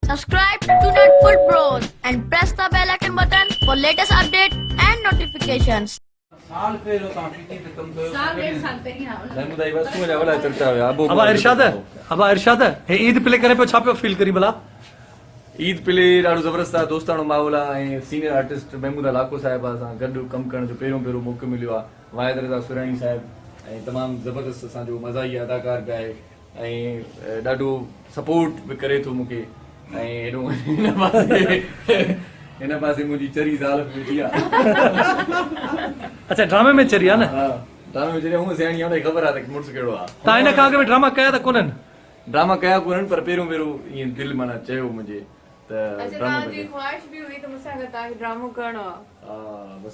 Subscribe to Netful Bros and press the bell icon button for latest update and notifications. साल पहले तो PT पे कम तो साल डेढ़ साल पहले नहीं मुझे बस मुझे वाला चलता है अब इरशाद हे ईद प्ले करे पे छा पे फील करी भला ईद प्ले ॾाढो ज़बरदस्त आहे दोस्ताणो माहौल आहे ऐं सीनियर आर्टिस्ट महमूदा लाको साहिब सां गॾु कमु करण जो पहिरियों मौक़ो मिलियो आहे वाहिद रज़ा सुराणी साहिब ऐं तमामु ज़बरदस्त असांजो मज़ाही अदाकार बि आहे ऐं ॾाढो सपोर्ट बि करे थो मूंखे ऐं हेॾो हिन पासे मुंहिंजी चरी ज़ाल बि वेठी आहे अच्छा ड्रामे में चरी आहे न हा ड्रामे में चरी हूअं सियाणी आहे ख़बर आहे त मुड़ुसु कहिड़ो आहे तव्हां हिन खां अॻु में ड्रामा कया त कोन्हनि ड्रामा कया कोन्हनि पर पहिरियों ईअं दिलि माना चयो मुंहिंजे त अच्छा ड्रामो तव्हांजी ख्वाहिश बि हुई त मूंसां गॾु तव्हांखे ड्रामो करणो आहे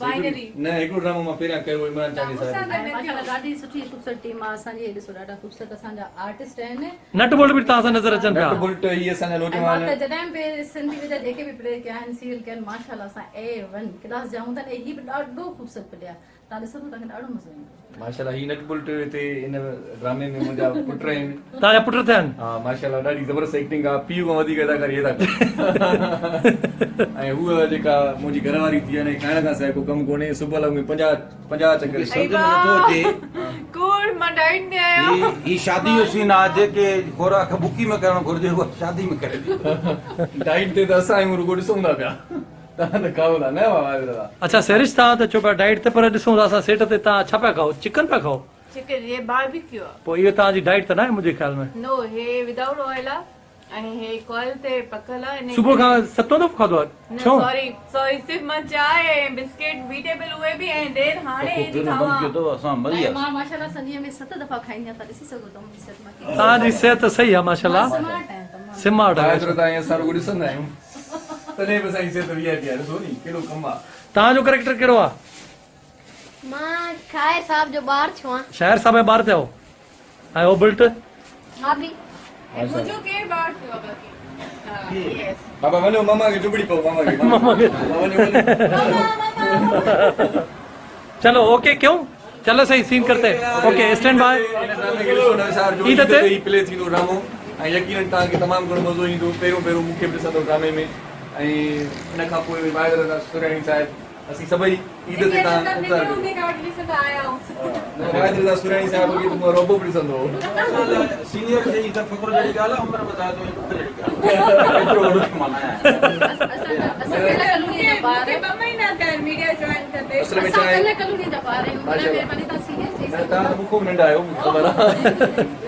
फाइनली न हिकिड़ो ड्रामो मां पहिरियां कयो इमरान चांदी साहिब माशाल्लाह ॾाढी सुठी ख़ूबसूरत टीम आहे असांजी ॾिसो ॾाढा ख़ूबसूरत असांजा आर्टिस्ट आहिनि नट बोल्ट बि तव्हां सां नज़र अचनि पिया नट बुल्ट इहे असांजा ऐं मां नौजवान त जॾहिं बि सिंधी में जेके बि प्ले कया आहिनि सीरियल कया आहिनि माशाल्लाह असां A1 क्लास जा हूंदा आहिनि हीअ बि ॾाढो ख़ूबसूरत प्ले आहे तव्हां ॾिसो तव्हांखे ॾाढो मज़ो ईंदो माशाल्लाह ही नट बुल्ट हिते इन ड्रामे में मुंहिंजा पुट आहिनि तव्हांजा पुट थिया आहिनि हा माशाल्लाह ॾाढी ज़बरदस्त एक्टिंग आहे पीउ खां वधीक अदाकारी था कनि ऐं हूअ जेका मुंहिंजी घरवारी थी आहे खाइण खां सवाइ को कमु कोन्हे सुबुह लॻ में 50 चकर कूड़ मां डाइट ते आहियां ही शादी जो सीन आहे जेके खोराक बुकी में करणु घुरिजे उहा शादी में करे डाइट ते त असां आहियूं रुगो ॾिसूं था पिया तव्हां त खाओ था न वाह अच्छा सेरिश तव्हां त चओ पिया डाइट ते पर ॾिसूं था असां सेट ते तव्हां छा पिया खाओ चिकन पिया खाओ चिकन ये बारबेक्यू आहे पोइ इहो तव्हांजी डाइट त न आहे मुंहिंजे ख़्याल में नो हे विदाउट ऑयल आहे ऐं हे कॉइल ते पकल आहे सुबुह खां 7 दफ़ो खाधो आहे छो सॉरी सिर्फ मां चांहि ऐं बिस्किट वीटेबल उहे बि ऐं देर हाणे ई थी खावां असां मरी मां माशाल्लाह संजीअ में 7 दफ़ा खाईंदी आहियां तव्हां ॾिसी सघो था मुंहिंजी सिहत मां तव्हांजी सिहत सही आहे माशाल्लाह स्मार्ट आहियां तमामु स्मार्ट आहे एतिरो त असां रुगो ॾिसंदा आहियूं तॾहिं बि असांजी सिहत वीआईपी आहे ॾिसो नी कहिड़ो कमु आहे तव्हांजो कैरेक्टर कहिड़ो आहे मां खायर साहब जो ॿार छो आहियां शाइर साहब जो ॿार थियो ऐं हो बुल्ट भाभी ऐं मुंहिंजो केरु ॿार थियो आहे बाक़ी यस बाबा वञो मामा खे चुबड़ी पओ मामा खे चलो ओके क्यों चलो सही सीन करते ओके स्टैंड बाय ईद ते ही प्ले थींदो ड्रामो ऐं यकीनन तव्हांखे तमामु घणो मज़ो ईंदो पहिरियों मूंखे बि ॾिसंदो ड्रामे में ऐं इन खां पोइ वाहिद रज़ा सुराणी साहिब असीं सभई ईद ते तव्हां इंतज़ारु कयो वाहिद रज़ा सुराणी साहिब खे त रोबो बि ॾिसंदो सीनियर जे तरफ़ को जड़ी ॻाल्हि आहे उमिरि ॿुधाए थो पुत्र जड़ी ॻाल्हि एतिरो वॾो माना असल में छा आहे तव्हां त मूंखों बि नंढा आहियो मूंखे ख़बर आहे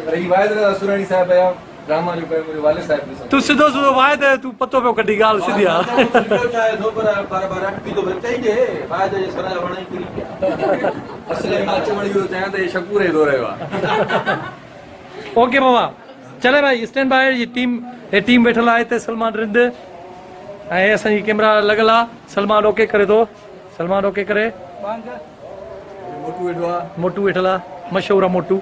पर ही वाहिद रज़ा सुराणी साहिब जा ड्रामा जो कयो मुंहिंजो वालिद साहिब ॾिसंदो तू सिधो सिधो वाहिद तू पतो पियो कढी ॻाल्हि सिधी आहे चाहे थो पर बार अटकी थो फिर चइजे ॿाहिरि जे सर जा वण ई किरी पिया असल में मां चवण इहो चाहियां त हे शकूर ई थो रहियो आहे ओके बाबा चले भाई स्टैंड बाय ये टीम वेठल आहे हिते सलमान रिंद ऐं असांजी कैमरा लॻल आहे सलमान ओके करे थो सलमान ओके करे मोटू वेठो आहे मोटू वेठल आहे मशहूर आहे मोटू